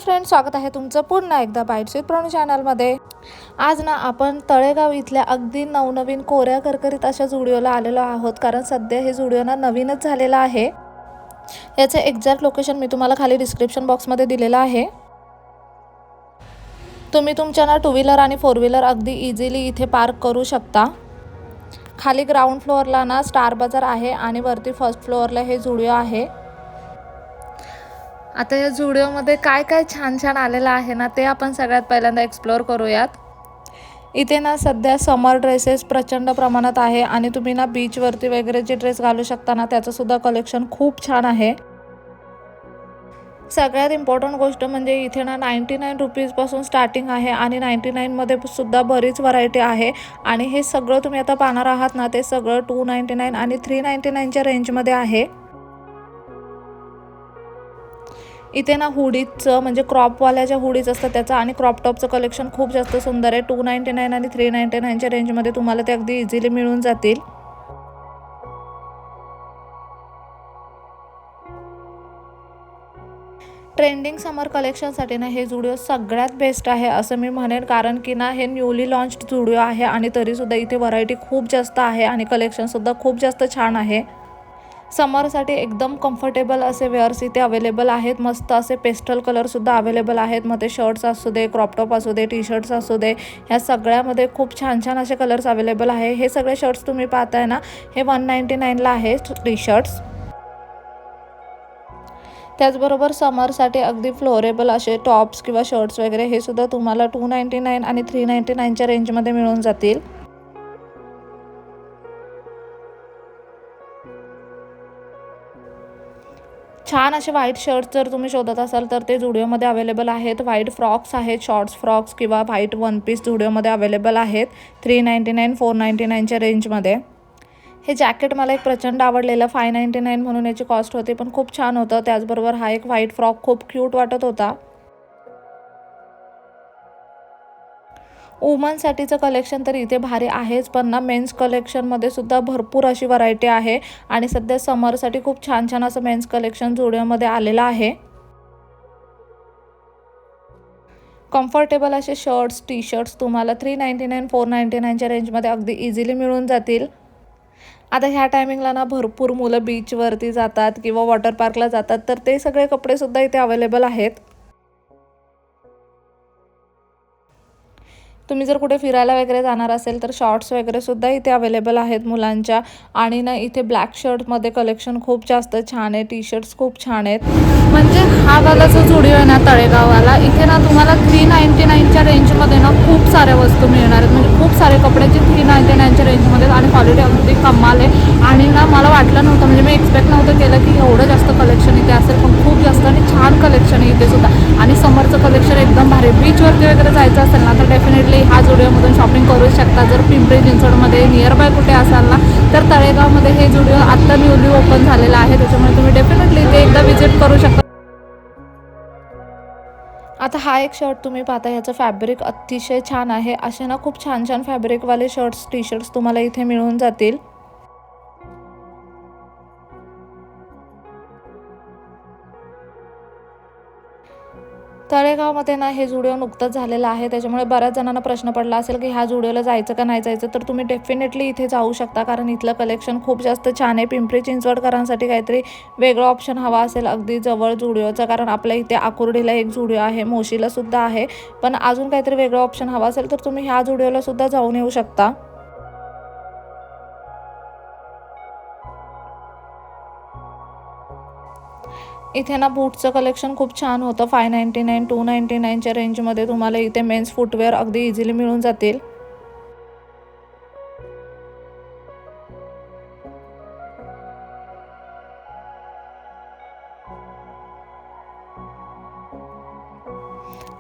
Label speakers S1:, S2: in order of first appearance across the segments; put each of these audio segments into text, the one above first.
S1: Friends, स्वागत आहे तुमचं पुन्हा एकदा बाईट्स विथ प्रणू चॅनलमध्ये। आज ना आपण तळेगाव इथल्या अगदी नवनवीन कोऱ्या करकरीत अशा जुडिओला आलेलो आहोत, कारण सध्या हे जुडिओ ना नवीनच झालेला आहे। याचे एक्झॅक्ट लोकेशन मी तुम्हाला खाली डिस्क्रिप्शन बॉक्समध्ये दिलेलं आहे। तुम्ही तुमच्या ना टू व्हीलर आणि फोर व्हीलर अगदी इझिली इथे पार्क करू शकता। खाली ग्राउंड फ्लोअरला ना स्टार बाजार आहे आणि वरती फर्स्ट फ्लोअरला हे जुडिओ आहे। आता या जुडिओमध्ये काय काय छान छान आलेलं आहे ना, ते आपण सगळ्यात पहिल्यांदा एक्सप्लोअर करूयात। इथे ना सध्या समर ड्रेसेस प्रचंड प्रमाणात आहे आणि तुम्ही ना बीचवरती वगैरे जे ड्रेस घालू शकता ना, त्याचं सुद्धा कलेक्शन खूप छान आहे। सगळ्यात इम्पॉर्टंट गोष्ट म्हणजे इथे ना 99 रुपीजपासून स्टार्टिंग आहे आणि 99 मध्ये सुद्धा बरीच व्हरायटी आहे। आणि हे सगळं तुम्ही आता पाहणार आहात ना, ते सगळं 299 आणि 399च्या रेंजमध्ये आहे। इथे ना हुडीचं म्हणजे क्रॉपवाल्या ज्या हुडीज असतात त्याचं आणि क्रॉप टॉपचं कलेक्शन खूप जास्त सुंदर आहे। 299 आणि 399च्या रेंजमध्ये तुम्हाला ते अगदी इझिली मिळून जातील। ट्रेंडिंग समर कलेक्शनसाठी ना हे जुडिओ सगळ्यात बेस्ट आहे असं मी म्हणेन, कारण की ना हे न्यूली लॉन्च्ड जुडिओ आहे आणि तरीसुद्धा इथे व्हरायटी खूप जास्त आहे आणि कलेक्शनसुद्धा खूप जास्त छान आहे। समरसाठी एकदम कम्फर्टेबल असे वेअर्स इथे अवेलेबल आहेत। मस्त असे पेस्टल कलरसुद्धा अवेलेबल आहेत। मग ते शर्ट्स असू दे, क्रॉप टॉप असू दे, टी शर्ट्स असू दे, ह्या सगळ्यामध्ये खूप छान छान असे कलर्स अवेलेबल आहे। हे सगळे शर्ट्स तुम्ही पाहताय ना, हे 199ला आहे टी शर्ट्स। त्याचबरोबर समरसाठी अगदी फ्लोरेबल असे टॉप्स किंवा शर्ट्स वगैरे हे सुद्धा तुम्हाला 299 आणि 399च्या रेंजमध्ये मिळून जातील। छान असे व्हाईट शर्ट्स जर तुम्ही शोधत असाल तर ते जुडिओमध्ये अवेलेबल आहेत। व्हाईट फ्रॉक्स आहेत, शॉर्ट्स फ्रॉक्स किंवा व्हाईट वन पीस जुडिओमध्ये अवेलेबल आहेत 399 499च्या रेंजमध्ये। हे जॅकेट मला एक प्रचंड आवडलेलं, 599 म्हणून याची कॉस्ट होती, पण खूप छान होतं। त्याचबरोबर हा एक व्हाईट फ्रॉक खूप क्यूट वाटत होता। वुमनसाठीचं कलेक्शन तर इथे भारी आहेच, पण ना मेन्स कलेक्शनमध्ये सुद्धा भरपूर अशी व्हरायटी आहे आणि सध्या समरसाठी खूप छान छान असं मेन्स कलेक्शन जुडिओमध्ये आलेलं आहे। कम्फर्टेबल असे शर्ट्स टी शर्ट्स तुम्हाला 399 499च्या रेंजमध्ये अगदी इझिली मिळून जातील। आता ह्या टायमिंगला ना भरपूर मुलं बीचवरती जातात किंवा वॉटर पार्कला जातात, तर ते सगळे कपडेसुद्धा इथे अवेलेबल आहेत। तुम्ही जर कुठे फिरायला वगैरे जाणार असेल तर शॉर्ट्स वगैरे सुद्धा इथे अवेलेबल आहेत मुलांच्या। आणि ना इथे ब्लॅक शर्टमध्ये कलेक्शन खूप जास्त छान आहे, टी शर्ट्स खूप छान आहेत। म्हणजे हा वाला जो जुडिओ आहे ना तळेगाववाला, इथे ना तुम्हाला 399च्या रेंजमध्ये ना खूप साऱ्या वस्तू मिळणार आहेत। म्हणजे खूप सारे कपड्याचे 399च्या रेंजमध्ये आणि क्वालिटी अगदी कमाल आहे। आणि ना मला वाटलं नव्हतं, म्हणजे मी एक्सपेक्ट नव्हतं केलं की एवढं जास्त कलेक्शन इथे असेल, पण खूप जास्त आणि छान कलेक्शन आहे इथे सुद्धा। आणि समरचं कलेक्शन एकदम भारी। बीचवरती वगैरे जायचं असेल ना तर डेफिनेटली ह्या जुडिओमधून शॉपिंग करू शकता। जर पिंपरी चिंचवडमध्ये नियर बाय कुठे असाल ना तर तळेगावमध्ये हे जुडिओ आत्ता न्यूली ओपन झालेलं आहे, त्याच्यामुळे तुम्ही डेफिनेटली इथे एकदा विजिट करू शकता। आता हा एक शर्ट तुम्ही पाहता, ह्याचं फॅब्रिक अतिशय छान आहे। असे ना खूप छान छान फॅब्रिकवाले शर्ट्स टी शर्ट्स तुम्हाला इथे मिळून जातील। तळेगावमध्ये ना हे जुडिओ नुकतंच झालेलं आहे, त्याच्यामुळे बऱ्याच जणांना प्रश्न पडला असेल की ह्या जुडिओला जायचं का नाही जायचं, तर तुम्ही डेफिनेटली इथे जाऊ शकता, कारण इथलं कलेक्शन खूप जास्त छान आहे। पिंपरी चिंचवडकरांसाठी काहीतरी वेगळं ऑप्शन हवा असेल अगदी जवळ जुडिओचं, कारण आपल्या इथे आकुर्डीला एक जुडिओ आहे, मोशीला सुद्धा आहे, पण अजून काहीतरी वेगळं ऑप्शन हवा असेल तर तुम्ही ह्या जुडिओला सुद्धा जाऊन येऊ शकता। इथे ना बूटचं कलेक्शन खूप छान होतं। 599 299च्या रेंजमध्ये तुम्हाला इथे मेन्स फुटवेअर अगदी इझिली मिळून जातील।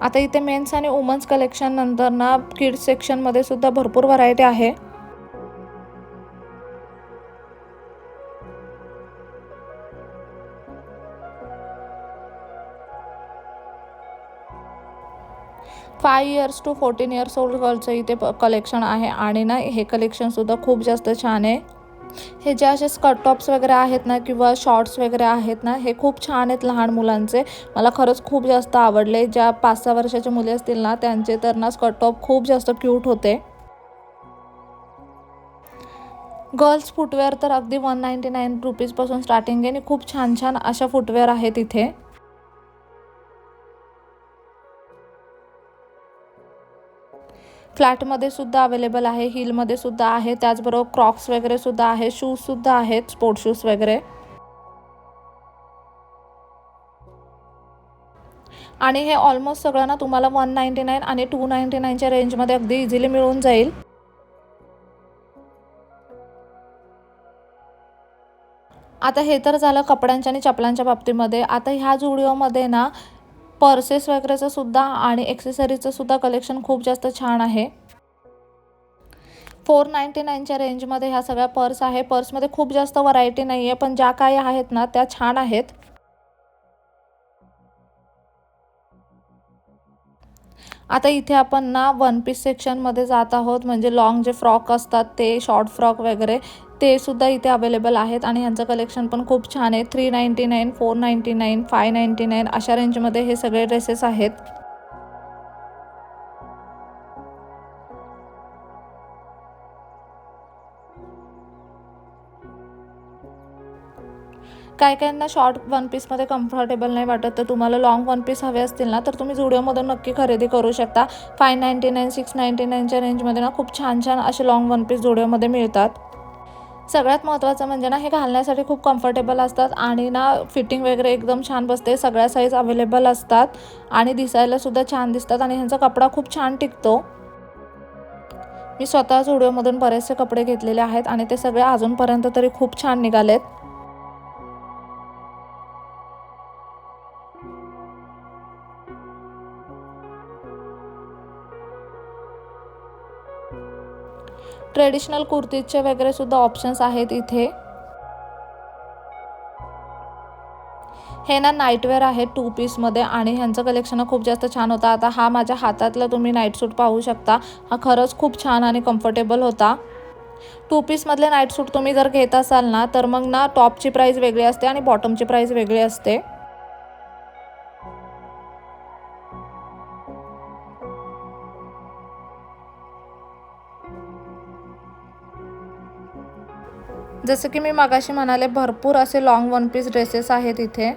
S1: आता इथे मेन्स आणि वुमन्स कलेक्शन नंतर ना किड्स सेक्शनमध्ये सुद्धा भरपूर व्हरायटी आहे। Five years to 14 years old गर्ल्सचं इथे कलेक्शन आहे आणि ना हे कलेक्शनसुद्धा खूप जास्त छान आहे। हे जे असे स्कर्ट टॉप्स वगैरे आहेत ना किंवा शॉर्ट्स वगैरे आहेत ना, हे खूप छान आहेत लहान मुलांचे. मला खरंच खूप जास्त आवडले. ज्या 5-6 वर्षाच्या मुली असतील ना, त्यांचे तर ना स्कर्ट टॉप खूप जास्त क्यूट होते. गर्ल्स फुटवेअर तर अगदी 199 रुपीजपासून स्टार्टिंग आहे आणि खूप छान छान अशा फुटवेअर आहेत इथे. फ्लॅटमध्ये सुद्धा अवेलेबल आहे, हिलमध्ये सुद्धा आहे, त्याचबरोबर क्रॉक्स वगैरे सुद्धा आहे, शूजसुद्धा आहेत, स्पोर्ट्स शूज वगैरे. आणि हे ऑलमोस्ट सगळं ना तुम्हाला 199 आणि 299च्या रेंजमध्ये अगदी इझिली मिळून जाईल. आता हे तर झालं कपड्यांच्या आणि चपलांच्या बाबतीमध्ये. आता ह्या झुडिओमध्ये ना पर्सेस वगैरेचं सुद्धा आणि एक्सेसरीजचं सुद्धा कलेक्शन खूप जास्त छान आहे. 499च्या रेंजमध्ये ह्या सगळ्या पर्स आहे. पर्समध्ये खूप जास्त व्हरायटी नाही आहे, पण ज्या काही आहेत ना त्या छान आहेत. आता इथे आपण ना वन पीस सेक्शनमध्ये जात आहोत. म्हणजे लॉंग जे फ्रॉक असतात ते, शॉर्ट फ्रॉक वगैरे ते सुद्धा इथे अवेलेबल आहेत आणि ह्यांचं कलेक्शन पण खूप छान आहे. 399, 499, 599 अशा रेंजमध्ये हे सगळे ड्रेसेस आहेत. काही काहींना शॉर्ट वन पीसमध्ये कम्फर्टेबल नाही वाटत, तर तुम्हाला लॉंग वन पीस हवे असतील ना तर तुम्ही झुडिओमधून नक्की खरेदी करू शकता. 599, 699च्या रेंजमध्ये ना खूप छान छान असे लॉंग वन पीस झुडिओमध्ये मिळतात. सगळ्यात महत्त्वाचं म्हणजे ना हे घालण्यासाठी खूप कम्फर्टेबल असतात आणि ना फिटिंग वगैरे एकदम छान बसते. सगळ्या साईज अवेलेबल असतात आणि दिसायलासुद्धा छान दिसतात आणि ह्यांचा कपडा खूप छान टिकतो. मी स्वतः झुडिओमधून बरेचसे कपडे घेतलेले आहेत आणि ते सगळे अजूनपर्यंत तरी खूप छान निघालेत. ट्रेडिशनल कुर्तीजचे वगैरे सुद्धा ऑप्शन्स आहेत इथे. हे ना नाईटवेअर आहे 2 पीसमध्ये आणि ह्यांचं कलेक्शन खूप जास्त छान होतं. आता हा माझ्या हातातला तुम्ही नाईट सूट पाहू शकता. हा खरंच खूप छान आणि कम्फर्टेबल होता. 2 पीसमधले नाईट सूट तुम्ही जर घेत असाल ना तर मग ना टॉपची प्राईस वेगळी असते आणि बॉटमची प्राईस वेगळी असते. जसं की मी मगाशी म्हणाले, भरपूर असे लॉंग वन पीस ड्रेसेस आहेत इथे.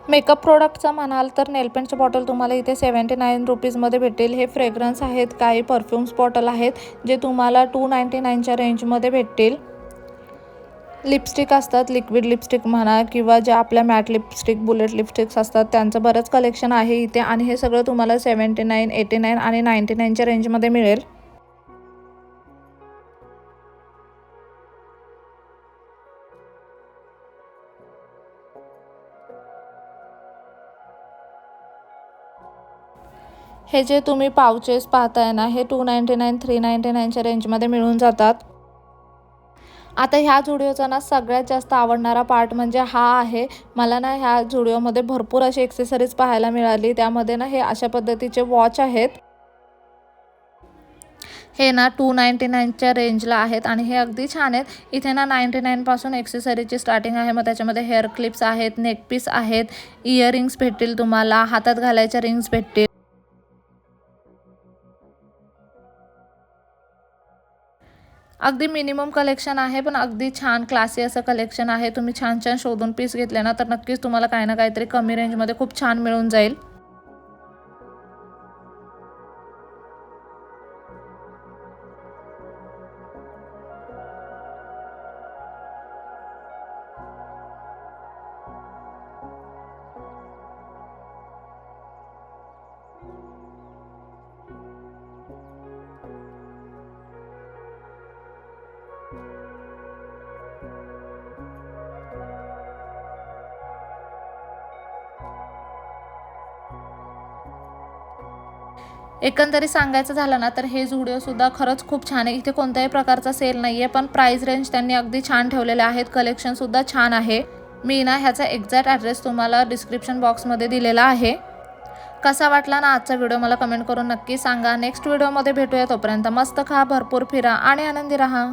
S1: मेकअप प्रोडक्टचं म्हणाल तर नेलपेंटचं बॉटल तुम्हाला इथे 79 रुपीजमध्ये भेटेल. हे फ्रेग्रन्स आहेत, काही परफ्यूम्स बॉटल आहेत जे तुम्हाला 299च्या रेंजमध्ये भेटतील. लिपस्टिक असतात, लिक्विड लिपस्टिक म्हणा किंवा ज्या आपल्या मॅट लिपस्टिक, बुलेट लिपस्टिक्स असतात त्यांचं बरंच कलेक्शन आहे इथे आणि हे सगळं तुम्हाला 79, 89 आणि 99च्या रेंजमध्ये मिळेल. हे जे तुम्ही पाउचेस पाहताय ना हे 299, 399च्या रेंजमध्ये मिळून जातात. आता ह्या झुडिओचा ना सगळ्यात जास्त आवडणारा पार्ट म्हणजे हा आहे. मला ना ह्या झुडिओमध्ये भरपूर अशी एक्सेसरीज पाहायला मिळाली. त्यामध्ये ना हे अशा पद्धतीचे वॉच आहेत. हे ना 299च्या रेंजला आहेत आणि हे अगदी छान आहेत. इथे ना 99 पासून एक्सेसरीजची स्टार्टिंग आहे. मग त्याच्यामध्ये हेअर क्लिप्स आहेत, नेकपीस आहेत, इयरिंग्स भेटतील तुम्हाला, हातात घालायच्या रिंग्स भेटतील. अगदी मिनिमम कलेक्शन आहे, पण अगदी छान क्लासी असं कलेक्शन आहे. तुम्ही छान छान शोधून पीस घेतले ना तर नक्कीच तुम्हाला काही ना काहीतरी कमी रेंजमध्ये खूप छान मिळून जाईल. एकंदरीत सांगायचं झालं ना तर हे झुडिओसुद्धा खरंच खूप छान आहे. इथे कोणत्याही प्रकारचा सेल नाही आहे, पण प्राईस रेंज त्यांनी अगदी छान ठेवलेले आहेत. कलेक्शनसुद्धा छान आहे. मी ना ह्याचा एक्झॅक्ट ॲड्रेस तुम्हाला डिस्क्रिप्शन बॉक्समध्ये दिलेला आहे. कसा वाटला ना आजचा व्हिडिओ मला कमेंट करून नक्की सांगा. नेक्स्ट व्हिडिओमध्ये भेटूया. तोपर्यंत मस्त खा, भरपूर फिरा आणि आनंदी राहा.